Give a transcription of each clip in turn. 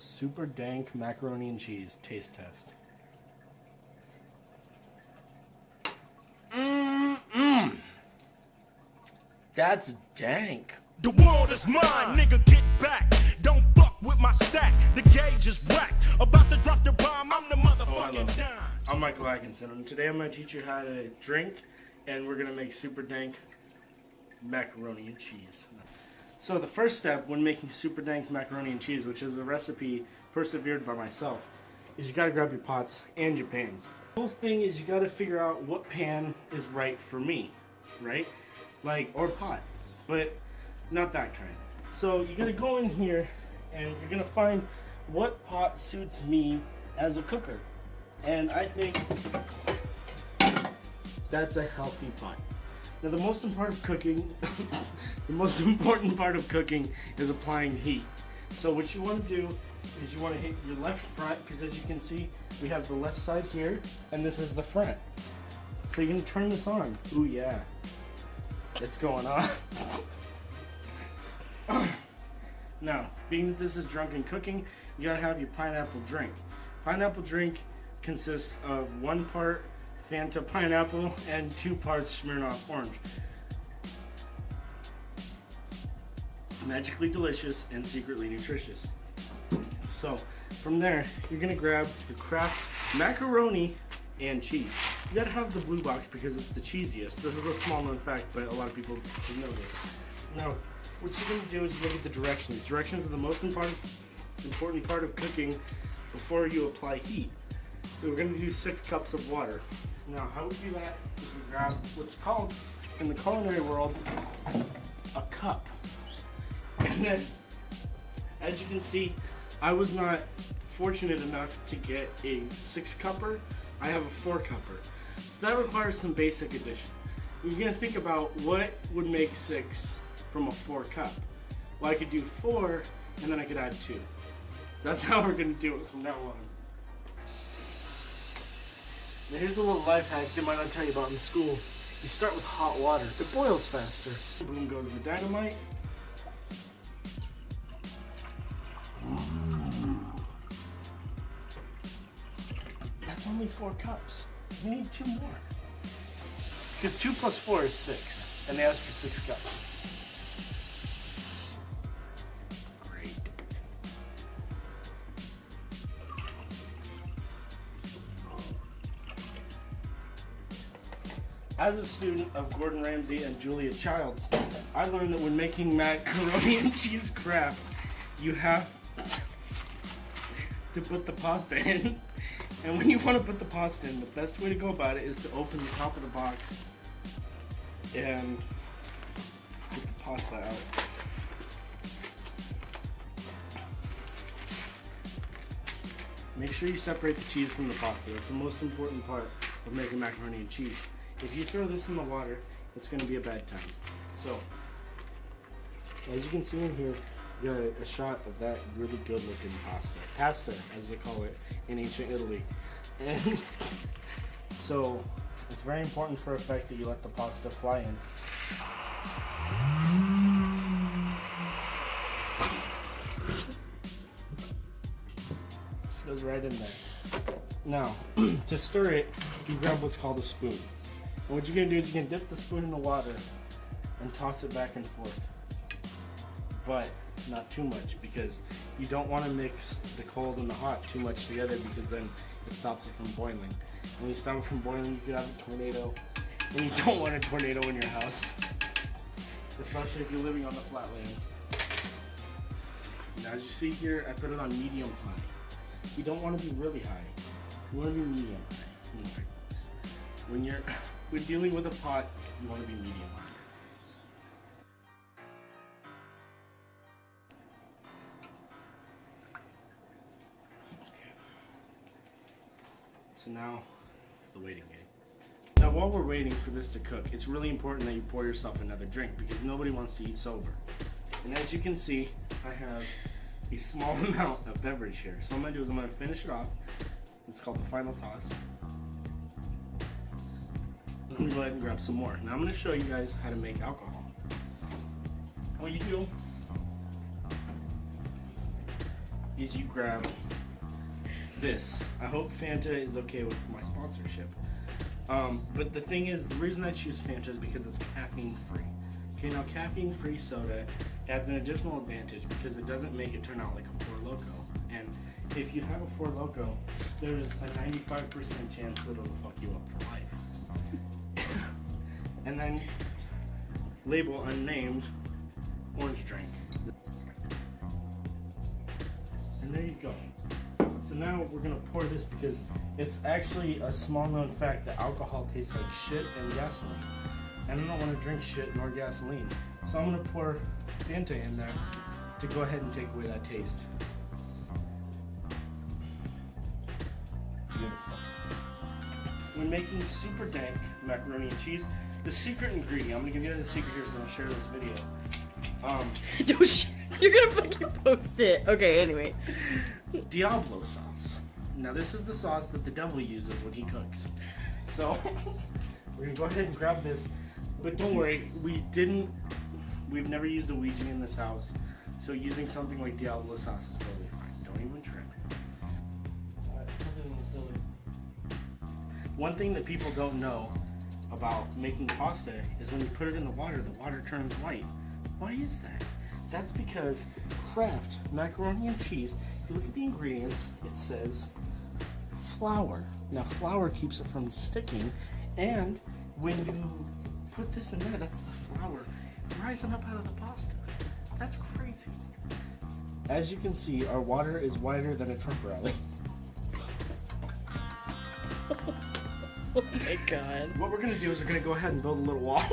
Super dank macaroni and cheese taste test. That's dank. The world is mine, nigga, get back. Don't fuck with my stack. The gauge is whack. About to drop the bomb, I'm the motherfucking dime. I'm Michael Atkinson, and today I'm going to teach you how to drink, and we're going to make super dank macaroni and cheese. So the first step when making super dank macaroni and cheese, which is a recipe persevered by myself, is you got to grab your pots and your pans. The whole thing is you got to figure out what pan is right for me, right? Or pot, but not that kind. So you're going to go in here and you're going to find what pot suits me as a cooker. And I think that's a healthy pot. Now the most important part of cooking is applying heat. So what you want to do is you want to hit your left front, because as you can see, we have the left side here, and this is the front. So you're going to turn this on. Ooh yeah, it's going on. Now, being that this is drunken cooking, you gotta have your pineapple drink. Pineapple drink consists of 1 part Fanta pineapple and 2 parts Smirnoff orange. Magically delicious and secretly nutritious. So, from there, you're gonna grab your Kraft macaroni and cheese. You gotta have the blue box because it's the cheesiest. This is a small known fact, but a lot of people should know this. Now, what you're going to do is look at the directions. Directions are the most important part of cooking before you apply heat. So we're going to do 6 cups of water. Now, how we do that is we grab what's called, in the culinary world, a cup. And then, as you can see, I was not fortunate enough to get a 6-cupper. I have a 4-cupper. So that requires some basic addition. You're going to think about what would make 6 from a 4-cup. Well, I could do 4, and then I could add 2. So that's how we're going to do it from now on. Now here's a little life hack they might not tell you about in school. You start with hot water. It boils faster. Boom goes the dynamite. That's only 4 cups. You need 2 more. Because 2 plus 4 is 6, and they asked for 6 cups. Great. As a student of Gordon Ramsay and Julia Childs, I learned that when making macaroni and cheese Kraft, you have to put the pasta in. And when you want to put the pasta in, the best way to go about it is to open the top of the box and get the pasta out. Make sure you separate the cheese from the pasta. That's the most important part of making macaroni and cheese. If you throw this in the water, it's going to be a bad time. So, as you can see in here, you got a shot of that really good looking pasta. Pasta, as they call it in ancient Italy. And so, it's very important for effect that you let the pasta fly in. This goes right in there. Now, to stir it, you grab what's called a spoon. And what you're going to do is you're going to dip the spoon in the water and toss it back and forth. But not too much, because you don't want to mix the cold and the hot too much together, because then it stops it from boiling. When you stop it from boiling, you could have a tornado. And you don't want a tornado in your house, especially if you're living on the flatlands. Now, as you see here, I put it on medium high. You don't want to be really high. You want to be medium high. When you're dealing with a pot, you want to be medium high. So now, it's the waiting game. Now while we're waiting for this to cook, it's really important that you pour yourself another drink, because nobody wants to eat sober. And as you can see, I have a small amount of beverage here. So what I'm going to do is I'm going to finish it off. It's called the final toss. I'm going to go ahead and grab some more. Now I'm going to show you guys how to make alcohol. What you do is you grab this. I hope Fanta is okay with my sponsorship. But the thing is, the reason I choose Fanta is because it's caffeine free. Okay, now caffeine free soda adds an additional advantage because it doesn't make it turn out like a Four Loko. And if you have a Four Loko, there's a 95% chance that it'll fuck you up for life. And then label unnamed orange drink. And there you go. So now we're gonna pour this because it's actually a small known fact that alcohol tastes like shit and gasoline. And I don't want to drink shit nor gasoline. So I'm gonna pour Fanta in there to go ahead and take away that taste. Beautiful. When making super dank macaroni and cheese, the secret ingredient, I'm gonna give you the secret here so I'll share this video. You're gonna fucking post it. Okay, anyway. Diablo sauce. Now this is the sauce that the devil uses when he cooks. So we're gonna go ahead and grab this, but don't worry, we've never used a Ouija in this house, so using something like Diablo sauce is totally fine. Don't even trip. One thing that people don't know about making pasta is when you put it in the water turns white. Why is that? That's because Kraft macaroni and cheese, if you look at the ingredients, it says flour. Now flour keeps it from sticking, and when you put this in there, that's the flour rising up out of the pasta. That's crazy. As you can see, our water is wider than a Trump rally. Oh my god. What we're gonna do is we're gonna go ahead and build a little wall.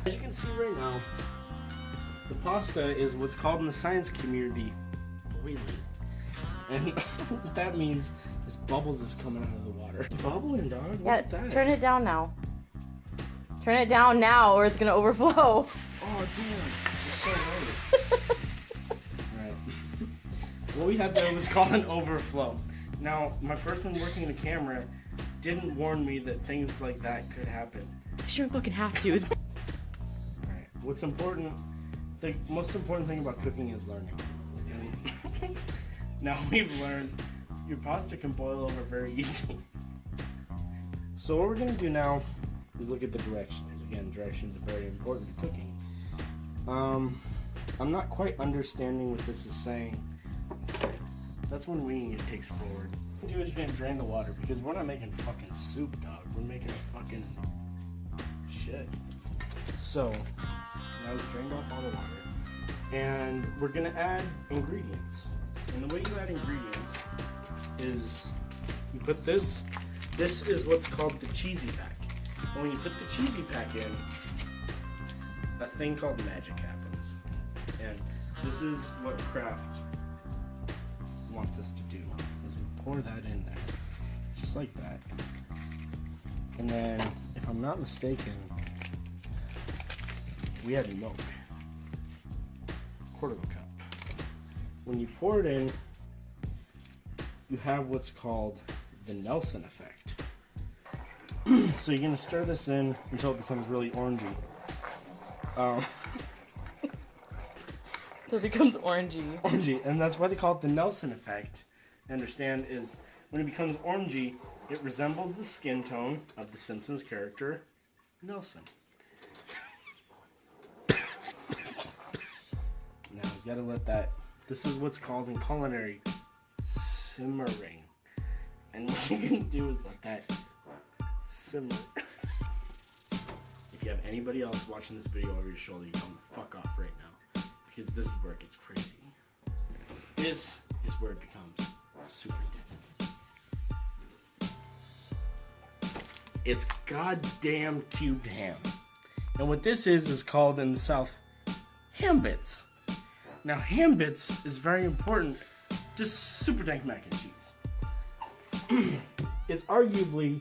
As you can see right now, the pasta is what's called in the science community boiling. And what that means is bubbles is coming out of the water. It's bubbling, dog. Yeah, What's that? turn it down now. Turn it down now or it's gonna overflow. Oh, damn. It's so low. Alright. What we had there was called an overflow. Now, my person working the camera didn't warn me that things like that could happen. I shouldn't fucking have to. Alright. What's important, the most important thing about cooking is learning. And now we've learned your pasta can boil over very easily. So what we're going to do now is look at the directions. Again, directions are very important to cooking. I'm not quite understanding what this is saying. That's when winging it takes forward. What you do is you're going to drain the water because we're not making fucking soup, dog. We're making fucking shit. So, now we've drained off all the water. And we're going to add ingredients. And the way you add ingredients is you put this is what's called the cheesy pack. And when you put the cheesy pack in, a thing called magic happens. And this is what Kraft wants us to do, is we pour that in there, just like that. And then, if I'm not mistaken, we add milk, quarter of a cup. When you pour it in, you have what's called the Nelson effect. So you're gonna stir this in until it becomes really orangey. So it becomes orangey. Orangey, and that's why they call it the Nelson effect. Understand is when it becomes orangey, it resembles the skin tone of the Simpsons character Nelson. Now you gotta let that. This is what's called in culinary simmering, and what you can do is let that simmer. If you have anybody else watching this video over your shoulder, you tell them to fuck off right now. Because this is where it gets crazy. This is where it becomes super dead. It's goddamn cubed ham. And what this is called in the South, ham bits. Now ham bits is very important to super dank mac and cheese. It's arguably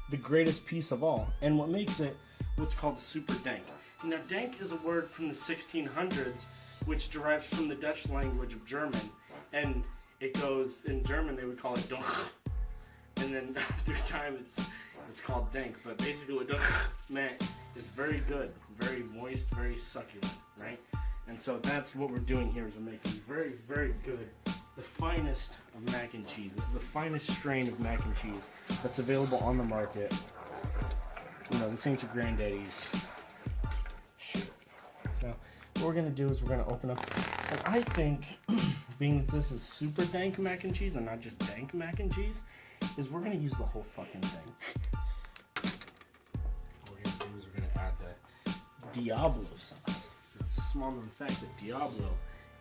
the greatest piece of all. And what makes it what's called super dank. Now dank is a word from the 1600s which derives from the Dutch language of German, and it goes, in German they would call it Dank, and then through time it's called Dank, but basically what Dank meant is very good, very moist, very succulent, right? And so that's what we're doing here. We're making very, very good, the finest of mac and cheese. This is the finest strain of mac and cheese that's available on the market. You know, this ain't your granddaddy's shit. Now, what we're gonna do is we're gonna open up, and I think, being that this is super dank mac and cheese and not just dank mac and cheese, is we're gonna use the whole fucking thing. What we're gonna do is we're gonna add the Diablo sauce. It's a small known fact that Diablo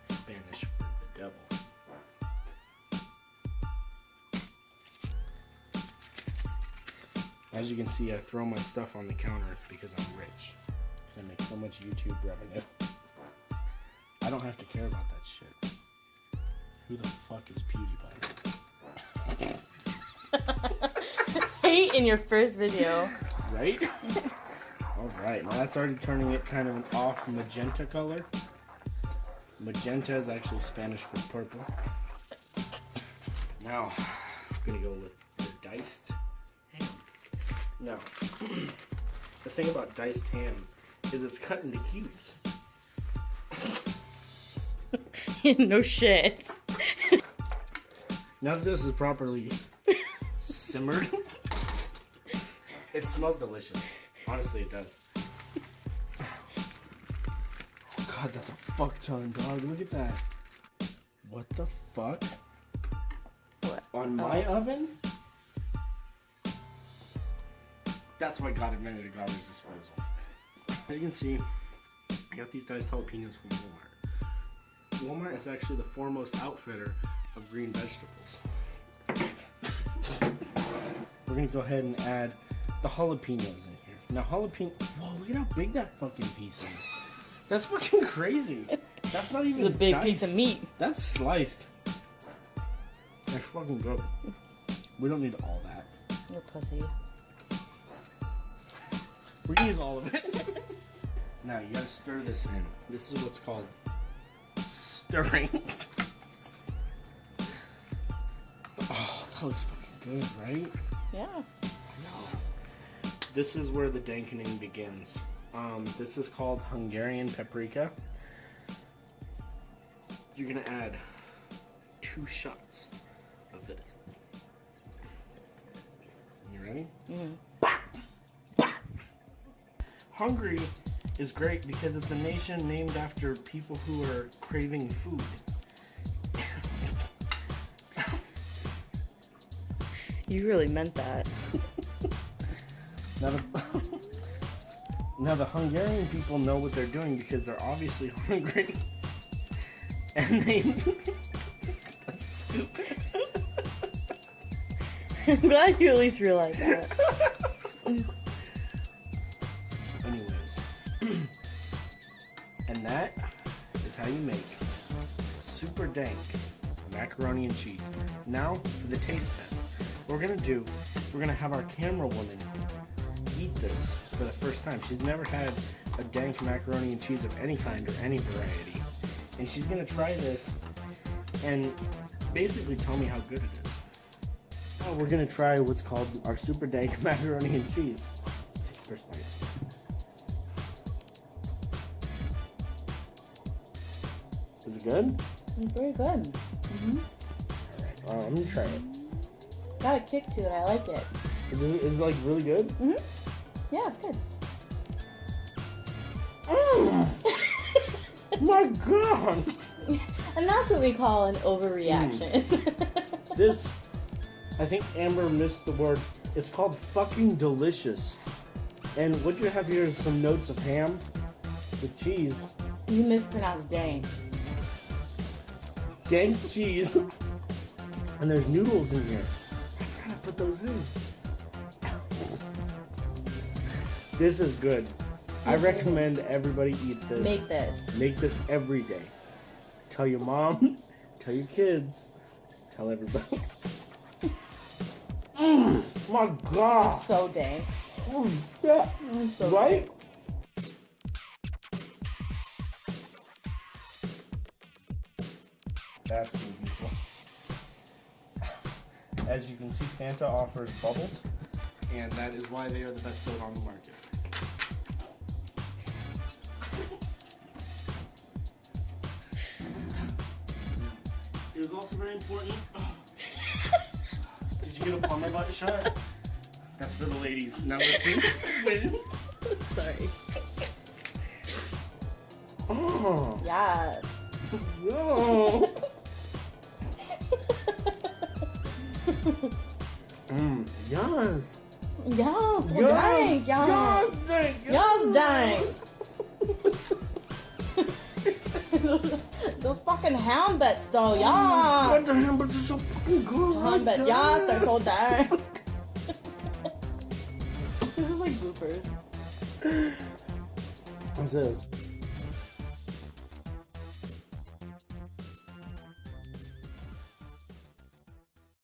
is Spanish for the devil. As you can see, I throw my stuff on the counter because I'm rich. Because I make so much YouTube revenue. I don't have to care about that shit. Who the fuck is PewDiePie? Hate in your first video. Right? Alright, now that's already turning it kind of an off magenta color. Magenta is actually Spanish for purple. Now, I'm gonna go with the diced ham. Now, the thing about diced ham is it's cut into cubes. No shit. Now that this is properly simmered, it smells delicious. Honestly, it does. God, that's a fuck ton, dog. Look at that. What the fuck? What? On my oven? That's why God invented a garbage disposal. As you can see, I got these diced jalapenos from Walmart. Walmart is actually the foremost outfitter of green vegetables. We're gonna go ahead and add the jalapenos in here. Now jalapeno, whoa, look at how big that fucking piece is. That's fucking crazy. That's not even It's a big diced. piece of meat. That's sliced. That's fucking good. We don't need all that. You're pussy. We can use all of it. Now you gotta stir this in. This is what's called stirring. Oh, that looks fucking good, right? Yeah. This is where the dankening begins. This is called Hungarian paprika. You're gonna add 2 shots of this. You ready? Mm-hmm. Hungary is great because it's a nation named after people who are craving food. You really meant that. Now the Hungarian people know what they're doing because they're obviously hungry. And they... That's stupid. I'm glad you at least realized that. Anyways. And that is how you make super dank macaroni and cheese. Now for the taste test. What we're gonna do, we're gonna have our camera woman eat this for the first time. She's never had a dank macaroni and cheese of any kind or any variety. And she's gonna try this and basically tell me how good it is. Oh, we're gonna try what's called our super dank macaroni and cheese. First bite. Is it good? It's very good. Mm-hmm. Alright, I'm gonna try it. Got a kick to it. I like it. Is it like really good? Mm-hmm. Yeah, it's good. My God! And that's what we call an overreaction. This, I think Amber missed the word. It's called fucking delicious. And what you have here is some notes of ham with cheese. You mispronounced dank. Dank cheese. And there's noodles in here. I forgot to put those in. This is good. I recommend everybody eat this. Make this. Make this every day. Tell your mom, tell your kids, tell everybody. My God. It's so dank. Yeah. So Right? dank. That's the people. As you can see, Fanta offers bubbles, and that is why they are the best soda on the market. it was also very important. Did you get a plumber butt shot? That's for the ladies. Now let's see. Sorry. Oh. Yes. Yo. Yes. Yes. Well, Yes. dang. Yes. Yes, dang. Yes, dang. Those fucking ham bits though, God, yeah. the hamburgers are so fucking good. Ham bits, yes, they're so dang. This is like bloopers. What's this?